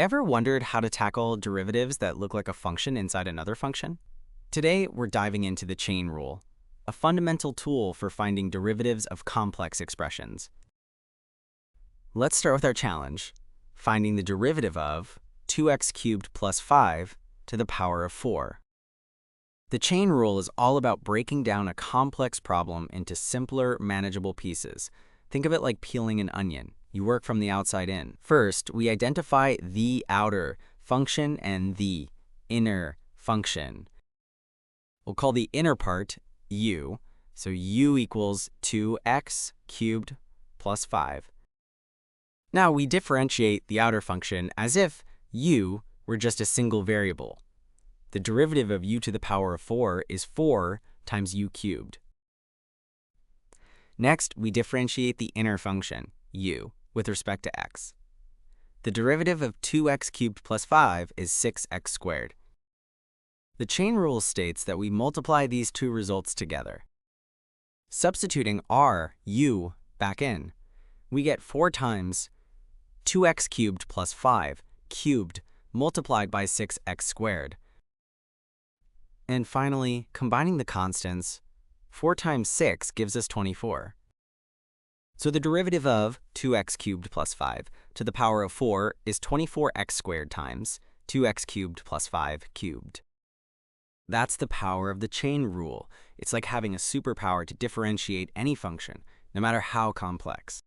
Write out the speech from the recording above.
Ever wondered how to tackle derivatives that look like a function inside another function? Today, we're diving into the chain rule, a fundamental tool for finding derivatives of complex expressions. Let's start with our challenge, finding the derivative of 2x cubed plus 5 to the power of 4. The chain rule is all about breaking down a complex problem into simpler, manageable pieces. Think of it like peeling an onion. You work from the outside in. First, we identify the outer function and the inner function. We'll call the inner part u. So u equals 2x cubed plus 5. Now we differentiate the outer function as if u were just a single variable. The derivative of u to the power of 4 is 4 times u cubed. Next, we differentiate the inner function, u, with respect to x. The derivative of 2x cubed plus 5 is 6x squared. The chain rule states that we multiply these two results together. Substituting our u back in, we get 4 times 2x cubed plus 5 cubed multiplied by 6x squared. And finally, combining the constants, 4 times 6 gives us 24. So the derivative of 2x cubed plus 5 to the power of 4 is 24x squared times 2x cubed plus 5 cubed. That's the power of the chain rule. It's like having a superpower to differentiate any function, no matter how complex.